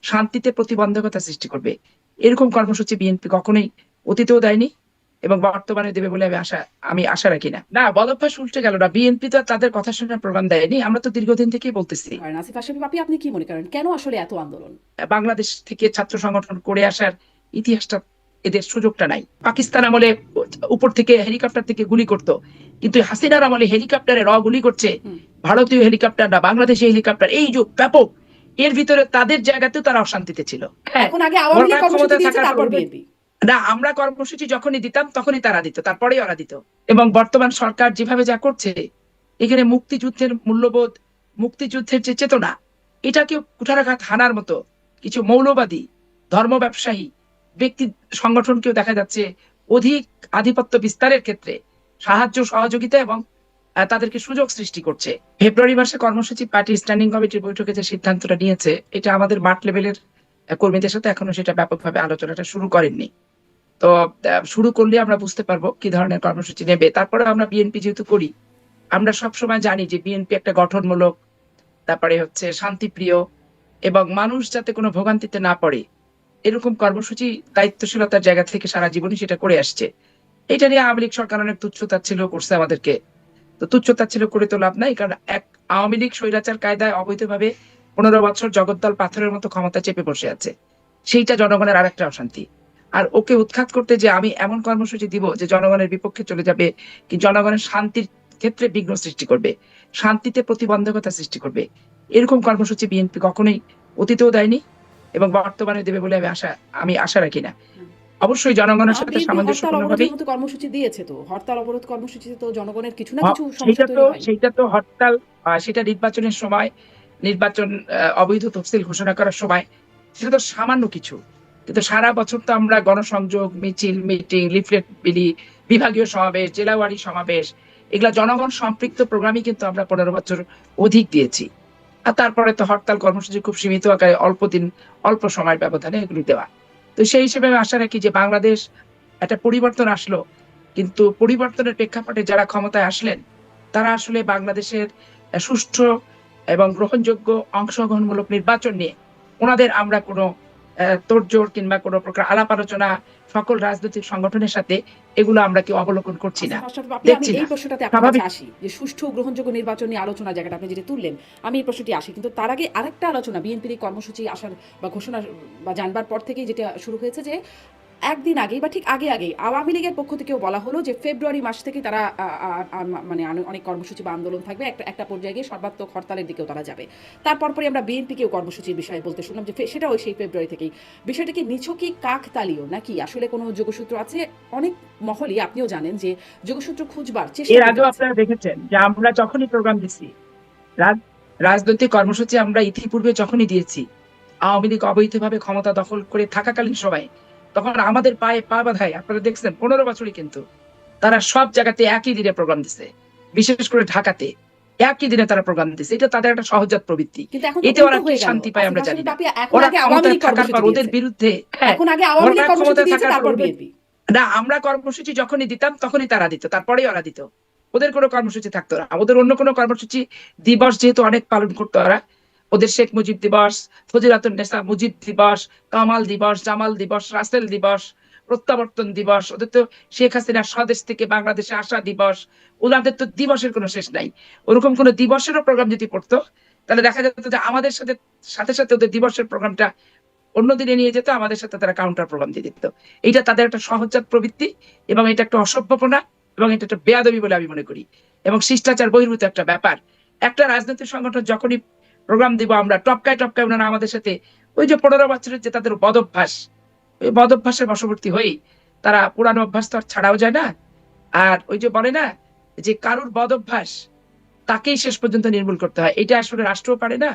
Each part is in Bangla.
শান্তিতে প্রতিবন্ধকতা সৃষ্টি করবে, এরকম কর্মসূচি বিএনপি কখনোই অতীতেও দেয়নি এবং বর্তমানে দেবে বলে আমি আশা রাখি না। না, বদভ্যাস উল্টে গেল না, বিএনপি তো আর তাদের কথা শুনে প্রোগ্রাম দেয়নি। আমরা তো দীর্ঘদিন থেকেই বলতেছি আসিফ আশরাফি আপনি আপনি কি মনে করেন কেন আসলে এত আন্দোলন? বাংলাদেশ থেকে ছাত্র সংগঠন করে আসার ইতিহাসটা, এদের সুযোগটা নাই। পাকিস্তান আমলে উপর থেকে হেলিকপ্টার থেকে গুলি করতো, কিন্তু হাসিনার আমলে হেলিকপ্টারে গুলি করছে, ভারতীয় হেলিকপ্টার না বাংলাদেশি হেলিকপ্টার, এই যে ব্যাপক, এর ভিতরে তাদের জায়গাতেও তারা অশান্তিতে ছিল। হ্যাঁ, এখন আগে আওয়ামী লীগ ওরা কর্মসূচি ক্ষমতায় দিয়েছে থাকার পর তারপর বিএনপি। না, আমরা কর্মসূচি যখনই দিতাম তখনই তারা দিত, তারপরেই ওরা দিত। এবং বর্তমান সরকার যেভাবে যা করছে, এখানে মুক্তিযুদ্ধের মূল্যবোধ, মুক্তিযুদ্ধের যে চেতনা, এটাকে কুঠারাঘাত হানার মতো কিছু মৌলবাদী ধর্ম ব্যবসায়ী ব্যক্তি সংগঠনকেও দেখা যাচ্ছে অধিক আধিপত্য বিস্তারের ক্ষেত্রে সাহায্য সহযোগিতা এবং তাদেরকে সুযোগ সৃষ্টি করছে। ফেব্রুয়ারি মাসে কর্মসূচি পার্টি স্ট্যান্ডিং কমিটির বৈঠকে যে সিদ্ধান্তটা নিয়েছে, এটা আমাদের মাঠ লেভেলের কর্মীদের সাথে এখনো সেটা ব্যাপকভাবে আলোচনাটা শুরু করেননি। তো শুরু করলে আমরা বুঝতে পারবো কি ধরনের কর্মসূচি নেবে। তারপরে আমরা বিএনপি যেহেতু করি, আমরা সবসময় জানি যে বিএনপি একটা গঠনমূলক, তারপরে হচ্ছে শান্তিপ্রিয় এবং মানুষ যাতে কোনো ভোগান্তিতে না পড়ে এরকম কর্মসূচি দায়িত্বশীলতার জায়গা থেকে সারা জীবনই সেটা করে আসছে। এটা নিয়ে আওয়ামী লীগ সরকার অনেক তুচ্ছতাচ্ছিল্য করছে আমাদেরকে। তো তুচ্ছতাচ্ছিল্য করে তো লাভ নাই, কারণ এক আওয়ামী লীগ স্বৈরাচার কায়দায় অবৈধভাবে 15 বছর জগদ্দল পাথরের মতো ক্ষমতা চেপে বসে আছে, সেইটা জনগণের আরেকটা অশান্তি। আর ওকে উৎখাত করতে যে আমি এমন কর্মসূচি দিব যে জনগণের বিপক্ষে চলে যাবে, কি জনগণের শান্তির ক্ষেত্রে বিঘ্ন সৃষ্টি করবে, শান্তিতে প্রতিবন্ধকতা সৃষ্টি করবে, এরকম কর্মসূচি বিএনপি কখনোই অতীতেও দেয়নি এবং বর্তমানে দেবে বলে আমি আশা রাখি না। অবশ্যই জনগণের সাথে বিএনপি হরতাল সামঞ্জস্যপূর্ণভাবে। অবরোধের মতো কর্মসূচি দিয়েছে, তো হরতাল অবরোধ কর্মসূচিতে তো জনগণের কিছু না কিছু সমস্যা সেটা তো তৈরি হয়। সেটা তো হরতাল, সেটা নির্বাচনের সময়, নির্বাচন অবৈধ তফসিল ঘোষণা করার সময়, সেটা তো সামান্য কিছু। কিন্তু সারা বছর তো আমরা গণসংযোগ, মিছিল, মিটিং, লিফলেট বিলি, বিভাগীয় সমাবেশ, জেলাওয়ারি সমাবেশ, এগুলা জনগণ সম্পৃক্ত প্রোগ্রামই কিন্তু আমরা 15 বছর অধিক দিয়েছি। আর তারপরে তো হরতাল কর্মসূচি খুব সীমিত আকারে অল্প দিন, অল্প সময়ের ব্যবধানে এগুলি দেওয়া। তো সেই হিসেবে আমি আশা রাখি যে বাংলাদেশ একটা পরিবর্তন আসলো, কিন্তু পরিবর্তনের প্রেক্ষাপটে যারা ক্ষমতায় আসলেন তারা আসলে বাংলাদেশের সুষ্ঠু এবং গ্রহণযোগ্য অংশগ্রহণমূলক নির্বাচন নিয়ে ওনাদের আমরা কোনো তোড়জোড় কিংবা কোনো প্রকার আলাপ আলোচনা সকল রাজনৈতিক সংগঠনের সাথে এগুলো আমরা কেউ অবলোকন করছি না, আসিফ আশরাফ আপনি, আমি দেখছি এই না। প্রশ্নটাতে আপনার কাছে স্বাভাবিক। আসি যে সুষ্ঠু গ্রহণযোগ্য নির্বাচন নিয়ে আলোচনা জায়গাটা আপনি যেটা তুললেন, আমি এই প্রশ্নটি আসি, কিন্তু তার আগে আরেকটা আলোচনা বিএনপির এই কর্মসূচি আসার বা ঘোষণা বা জানবার পর থেকেই যেটা শুরু হয়েছে যে একদিন আগেই বা ঠিক আগে আগেই আওয়ামী লীগের পক্ষ থেকেও বলা হলো যে ফেব্রুয়ারি মাস থেকে তারা মানে অনেক কর্মসূচি বা আন্দোলন থাকবে, একটা একটা পর্যায়ে গিয়ে সর্বাত্মক হরতালের দিকেও তারা যাবে। তারপর পরে আমরা বিএনপিকেও কর্মসূচির বিষয়ে বলতে শুনলাম যে সেটাও সেই ফেব্রুয়ারি থেকেই। বিষয়টা কি নিছকই কাকতালীয় নাকি আসলে কোনো যোগসূত্র আছে? অনেক মহলই, আপনিও জানেন যে যোগসূত্র খুঁজবার চেষ্টা এর কিন্তু আগেও আছে। আপনারা দেখেছেন যে আমরা যখনই প্রোগ্রাম দিচ্ছি, রাজনৈতিক কর্মসূচি আমরা ইতিপূর্বে যখনই দিয়েছি, আওয়ামী লীগ অবৈধভাবে ক্ষমতা দখল করে থাকাকালীন সময়, তখন আমাদের পায়ে পা বাঁধায় আপনারা দেখছেন 15 বছরই কিন্তু তারা সব জায়গাতে একই দিনে প্রোগ্রাম দিছে, বিশেষ করে ঢাকাতে একই দিনে তারা প্রোগ্রাম দিছে। এটা তাদের একটা সহজাত প্রবৃত্তি। কিন্তু এখন তো এতে ওরা উল্টো কি হয়ে গেল। শান্তি পায় আসিফ আমরা জানি আশরাফ না। আপনি, এখন ওরা আগে আওয়ামী ক্ষমতায় লীগ থাকার পর কর্মসূচি ওদের দিয়েছে, বিরুদ্ধে, হ্যাঁ, এখন আগে আওয়ামী ওরা লীগ কর্মসূচি ক্ষমতায় দিয়েছে থাকার পর তারপর ওদের, বিএনপি। না, আমরা কর্মসূচি যখনই দিতাম তখনই তারা দিত, তারপরেই ওরা দিত। ওদের কোনো কর্মসূচি থাকতো না, ওদের অন্য কোনো কর্মসূচি, দিবস যেহেতু অনেক পালন করতো ওরা, ওদের শেখ মুজিব দিবস, ফজিলাতুন্নেসা মুজিব দিবস, কামাল দিবস, জামাল দিবস, রাসেল দিবস, প্রত্যাবর্তন দিবস, ওদের তো শেখ হাসিনার স্বদেশ থেকে বাংলাদেশে আসা দিবস, ওনাদের তো দিবসের কোনো শেষ নাই। ওরকম কোনো দিবসেরও প্রোগ্রাম যদি পড়তো, তাহলে দেখা যেত যে আমাদের সাথে সাথে সাথে ওদের দিবসের প্রোগ্রামটা অন্যদিনে নিয়ে যেত, আমাদের সাথে তারা কাউন্টার প্রোগ্রাম দিয়ে দিত। এটা তাদের একটা সহজাত প্রবৃত্তি এবং এটা একটা অসভ্যপনা এবং এটা একটা বেয়াদবি বলে আমি মনে করি এবং শিষ্টাচার বহির্ভূত একটা ব্যাপার। একটা রাজনৈতিক সংগঠন যখনই প্রোগ্রাম দিব আমরা টপকায় টপকায় ওনারা আমাদের সাথে, ওই যে 15 বছরের যে তাদের বদভ্যাস, ওই বদভ্যাসের বশবর্তী হয়েই তারা পুরানো অভ্যাস তো আর ছাড়াও যায় না। আর ওই যে বলে না যে কারুর বদভ্যাস তাকেই শেষ পর্যন্ত নির্মূল করতে হয়, এটা আসলে রাষ্ট্রও পারে না,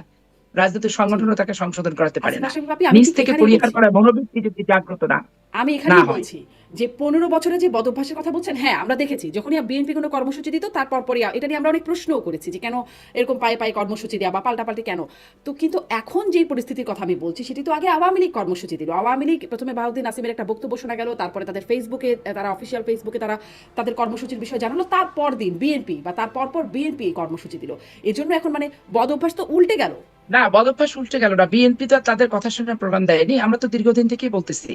রাজনৈতিক জি। সংগঠনও তাকে সংশোধন করাতে পারে আসিফ না। আশরাফ আপনি, আমি নিজ ঠিক থেকে এখানেই পরিহার বলছি, করার মনোবৃত্তি যদি জাগ্রত না আমি না এখানেই হয়। বলছি যে 15 বছরে যে বদভ্যাসের কথা বলছেন, হ্যাঁ আমরা দেখেছি যখনই বিএনপি কোনো কর্মসূচি দিত তারপর পরে এটা নিয়ে আমরা অনেক প্রশ্নও করেছি যে কেন এরকম পায়ে পায়ে কর্মসূচি দেওয়া বা পাল্টাপাল্টি কেন। তো কিন্তু এখন যে পরিস্থিতির কথা আমি বলছি সেটি তো আগে আওয়ামী লীগ কর্মসূচি দিল। আওয়ামী লীগ প্রথমে বাহাউদ্দিন নাসিমের একটা বক্তব্য শোনা গেল, তারপরে তাদের ফেসবুকে, তারা অফিসিয়াল ফেসবুকে তারা তাদের কর্মসূচির বিষয় জানালো, তারপর দিন বিএনপি বা তারপর বিএনপি কর্মসূচি দিল। এজন্য এখন মানে বদ অভ্যাস তো উল্টে গেল। না, বদভ্যাস উল্টে গেল না। বিএনপি তো আর তাদের কথা শুনে প্রমাণ দেয়নি। আমরা তো দীর্ঘদিন থেকেই বলতেছি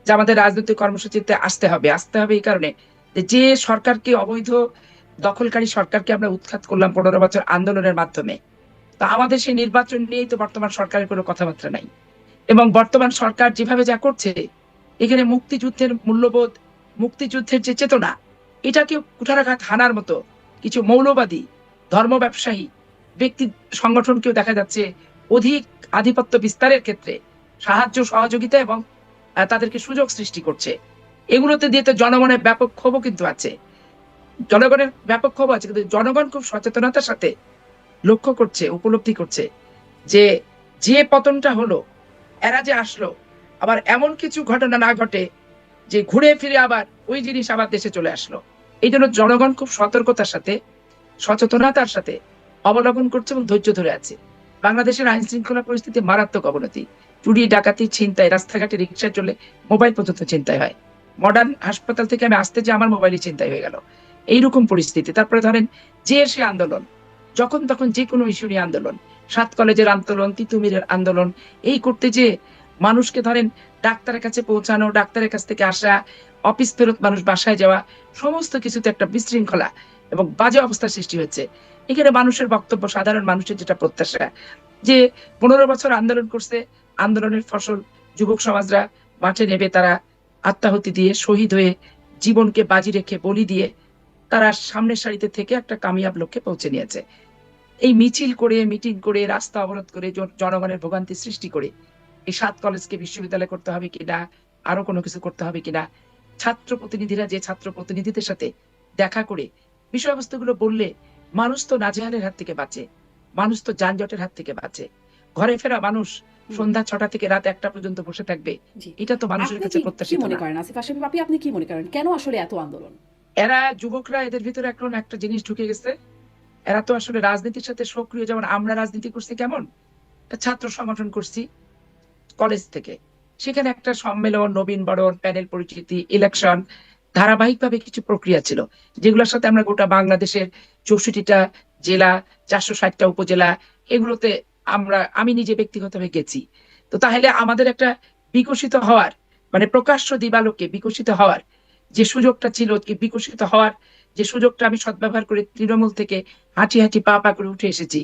যে আমাদের রাজনৈতিক কর্মসূচিতে আসতে হবে, আসতে হবে এই কারণে যে সরকারকে, অবৈধ দখলকারী সরকারকে আমরা উৎখাত করলাম 15 বছর আন্দোলনের মাধ্যমে। তো আমাদের সেই নির্বাচন নিয়েই তো বর্তমান সরকারের কোনো কথাবার্তা নাই। এবং বর্তমান সরকার যেভাবে যা করছে, এখানে মুক্তিযুদ্ধের মূল্যবোধ, মুক্তিযুদ্ধের যে চেতনা, এটাকে কুঠারাঘাত হানার মতো কিছু মৌলবাদী ধর্ম ব্যবসায়ী ব্যক্তি সংগঠনকেও দেখা যাচ্ছে অধিক আধিপত্য বিস্তারের ক্ষেত্রে সাহায্য সহযোগিতা এবং তাদেরকে সুযোগ সৃষ্টি করছে। এগুলোতে দিয়ে তো জনগণের ব্যাপক ক্ষোভও কিন্তু আছে। জনগণের ব্যাপক ক্ষোভ আছে, কিন্তু জনগণ খুব সচেতনতার সাথে লক্ষ্য করছে, উপলব্ধি করছে যে যে পতনটা হলো, এরা যে আসলো, আবার এমন কিছু ঘটনা না ঘটে যে ঘুরে ফিরে আবার ওই জিনিস আবার দেশে চলে আসলো। এই জন্য জনগণ খুব সতর্কতার সাথে, সচেতনতার সাথে অবলম্বন করছে এবং ধৈর্য ধরে আছে। বাংলাদেশের আইন শৃঙ্খলা পরিস্থিতি মারাত্মক অবনতি। চুরি, ডাকাতি, ছিনতাই, রাস্তাঘাটে রিক্সা চলে মোবাইল পর্যন্ত ছিনতাই হয়। মডার্ন হাসপাতাল থেকে আমি আসতে যে আমার মোবাইলই ছিনতাই হয়ে গেল। এইরকম পরিস্থিতি। তারপরে ধরেন যে সে আন্দোলন, যখন তখন যে কোনো ইস্যু নিয়ে আন্দোলন, 7 কলেজের আন্দোলন, তিতুমিরের আন্দোলন, এই করতে যে মানুষকে ধরেন ডাক্তারের কাছে পৌঁছানো, ডাক্তারের কাছ থেকে আসা, অফিস ফেরত মানুষ বাসায় যাওয়া, সমস্ত কিছুতে একটা বিশৃঙ্খলা এবং বাজে অবস্থার সৃষ্টি হচ্ছে। এখানে মানুষের বক্তব্য, সাধারণ মানুষের যেটা প্রত্যাশা, যে 15 বছর আন্দোলন করছে, আন্দোলনের ফসল যুবক সমাজরা মাঠে নেবে, তারা আত্মাহুতি দিয়ে, শহীদ হয়ে, জীবনকে বাজি রেখে, বলি দিয়ে তারা সামনের সারিতে থেকে একটা কামিয়াব লক্ষ্যে পৌঁছে নিয়েছে। এই মিছিল করে, মিটিং করে, রাস্তা অবরোধ করে, জনগণের ভোগান্তি সৃষ্টি করে এই 7 কলেজকে বিশ্ববিদ্যালয় করতে হবে কিনা, আরো কোনো কিছু করতে হবে কিনা, ছাত্র প্রতিনিধিরা যে ছাত্র প্রতিনিধিদের সাথে দেখা করে বিষয়বস্তুগুলো বললে মানুষ তো নাজেহালের হাত থেকে বাঁচে, মানুষ তো যানজটের হাত থেকে বাঁচে। ঘরে ফেরা মানুষ সন্ধ্যা 6টা থেকে রাত 1টা পর্যন্ত বসে থাকবে, জি। এটা তো মানুষের আপনি কাছে কি প্রত্যাশিত মনে না। করেন আসিফ আশরাফ আপনি আপনি কি মনে করেন কেন আসলে এত আন্দোলন? এরা যুবকরা, এদের ভিতরে এখন একটা জিনিস ঢুকে গেছে। এরা তো আসলে রাজনীতির সাথে সক্রিয়, যেমন আমরা রাজনীতি করছি কেমন, একটা ছাত্র সংগঠন করছি কলেজ থেকে, সেখানে একটা সম্মেলন, নবীন বরণ, প্যানেল পরিচিতি, ইলেকশন, ধারাবাহিকভাবে কিছু প্রক্রিয়া ছিল, যেগুলোর সাথে আমরা গোটা বাংলাদেশের 64টা জেলা, 460টা উপজেলা, এগুলোতে আমি নিজে ব্যক্তিগতভাবে গেছি। তো তাহলে আমাদের একটা বিকশিত হওয়ার, মানে প্রকাশ্য দিবালোকে বিকশিত হওয়ার যে সুযোগটা ছিল, কি বিকশিত হওয়ার যে সুযোগটা আমি সদ্ব্যবহার করে তৃণমূল থেকে হাঁটি হাঁটি পা পা করে উঠে এসেছি।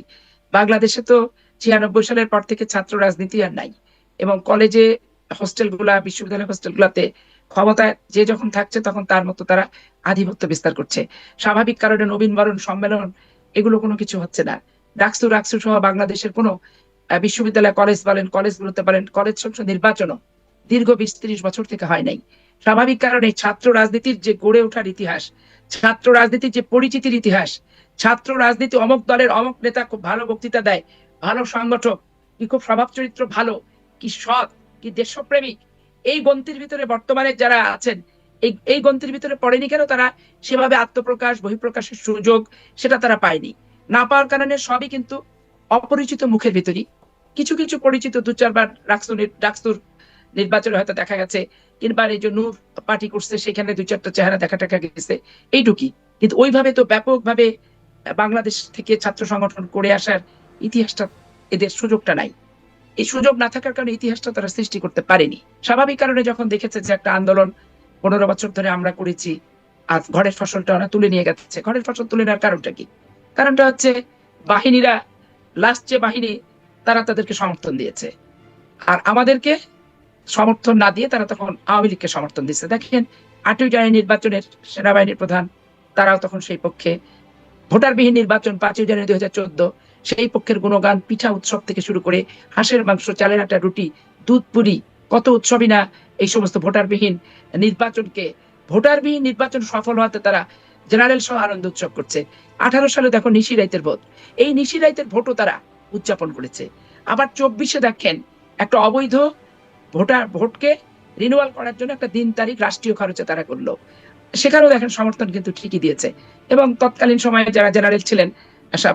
বাংলাদেশে তো 96 সালের পর থেকে ছাত্র রাজনীতি আর নাই, এবং কলেজে হোস্টেলগুলা, বিশ্ববিদ্যালয় হোস্টেলগুলাতে ক্ষমতায় যে যখন থাকছে তখন তার মতো তারা আধিপত্য বিস্তার করছে। স্বাভাবিক কারণে নবীন বরণ, সম্মেলন, এগুলো কোনো কিছু হচ্ছে না। ডাকসু রাকসু সহ বাংলাদেশের কোনো বিশ্ববিদ্যালয়, কলেজ বলেন, কলেজগুলোতে বলেন, কলেজ সংসদ নির্বাচনও দীর্ঘ 20-30 বছর থেকে হয় নাই। স্বাভাবিক কারণে ছাত্র রাজনীতির যে গড়ে ওঠার ইতিহাস, ছাত্র রাজনীতির যে পরিচিতির ইতিহাস, ছাত্র রাজনীতি অমুক দলের অমুক নেতা খুব ভালো বক্তৃতা দেয়, ভালো সংগঠক, কি খুব স্বভাব চরিত্র ভালো, কি সৎ, কি দেশপ্রেমিক, এই গন্তির ভিতরে বর্তমানে যারা আছেন, এই গন্তির ভিতরে পড়েনি কেন তারা সেভাবে আত্মপ্রকাশ, বহিঃপ্রকাশের সুযোগ সেটা তারা পায়নি। না পাওয়ার কারণে সবই কিন্তু অপরিচিত মুখের ভিতরই। কিছু কিছু পরিচিত 2-4 বার ডাকসুর নির্বাচনে হয়তো দেখা গেছে, কিংবা এই যে নূর পার্টি করছে সেখানে 2-4টা চেহারা দেখা টাকা গেছে, এইটুকুই। কিন্তু ওইভাবে তো ব্যাপকভাবে বাংলাদেশ থেকে ছাত্র সংগঠন করে আসার ইতিহাসটা, এদের সুযোগটা নাই। এই সুযোগ না থাকার কারণে ইতিহাসটা তারা সৃষ্টি করতে পারেনি। স্বাভাবিক কারণে যখন দেখেছে যে একটা আন্দোলন 15 বছর ধরে আমরা করেছি, আর ঘরের ফসলটা ওরা তুলে নিয়ে গেছে। ঘরের ফসল তুলে নেওয়ার কারণটা কি? কারণটা হচ্ছে বাহিনীরা, লাস্ট যে বাহিনী, তারা তাদেরকে সমর্থন দিয়েছে, আর আমাদেরকে সমর্থন না দিয়ে তারা তখন আওয়ামী লীগকে সমর্থন দিচ্ছে। দেখেন 8ই জানুয়ারি নির্বাচনের সেনাবাহিনীর প্রধান, তারাও তখন সেই পক্ষে। ভোটারবিহীন নির্বাচন 5ই জানুয়ারি 2014, সেই পক্ষের গুণগান, পিঠা উৎসব থেকে শুরু করে হাঁসের মাংস, চালের আটা, রুটি, দুধ পুরি, কত উৎসবই না এই সমস্ত ভোটারবিহীন নির্বাচন সফল হওয়াতে তারা জেনারেল সহ আনন্দ উৎসব করছে। 18 সালে দেখো নিশি রাইতের ভোট, এই নিশি রাইতের ভোটও তারা উদযাপন করেছে। আবার 24-এ দেখেন একটা অবৈধ ভোটকে রিনিউয়াল করার জন্য একটা দিন তারিখ রাষ্ট্রীয় খরচে তারা করলো, সেখানেও দেখেন সমর্থন কিন্তু ঠিকই দিয়েছে। এবং তৎকালীন সময়ে যারা জেনারেল ছিলেন,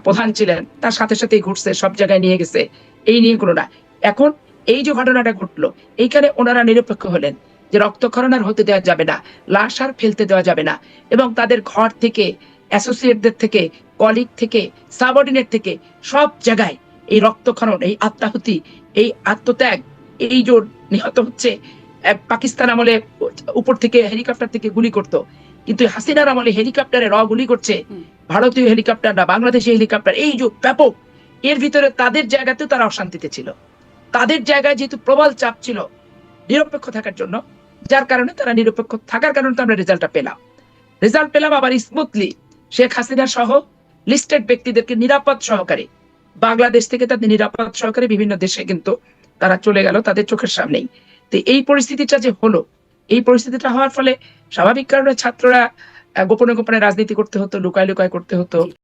প্রধান ছিলেন, তার সাথে সাথেই ঘুরছে, সব জায়গায় নিয়ে গেছে, এই নিয়ে কোনো না। এখন এই যে ঘটনাটা ঘটলো, এইখানে ওনারা নিরপেক্ষ হলেন যে রক্তক্ষরণ আর হতে দেওয়া যাবে না, লাশ আর ফেলতে দেওয়া যাবে না, এবং তাদের ঘর থেকে, অ্যাসোসিয়েটদের থেকে, কলিগ থেকে, সাবঅর্ডিনেট থেকে, সব জায়গায় এই রক্তক্ষরণ, এই আত্মাহুতি, এই আত্মত্যাগ, এই যে নিহত হচ্ছে, পাকিস্তান আমলে উপর থেকে হেলিকপ্টার থেকে গুলি করতো, কিন্তু হাসিনার আমলে হেলিকপ্টারে গুলি করছে, ভারতীয় হেলিকপ্টার না বাংলাদেশি হেলিকপ্টার, এই যে ব্যাপক, এর ভিতরে তাদের জায়গাতেও তারা অশান্তিতে ছিল। তাদের জায়গায় যেহেতু প্রবল চাপ ছিল নিরপেক্ষ থাকার জন্য, যার কারণে তারা নিরপেক্ষ থাকার কারণে তো আমরা রেজাল্ট পেলাম আবার স্মুথলি। শেখ হাসিনা সহ লিস্টেড ব্যক্তিদেরকে নিরাপদ সহকারে বাংলাদেশ থেকে তাদের নিরাপদ সহকারে বিভিন্ন দেশে কিন্তু তারা চলে গেল তাদের চোখের সামনেই। তো এই পরিস্থিতিটা যে হলো, এই পরিস্থিতিটা হওয়ার ফলে স্বাভাবিক কারণে ছাত্ররা গোপনে গোপনে রাজনীতি করতে হতো, লুকায় লুকায় করতে হতো।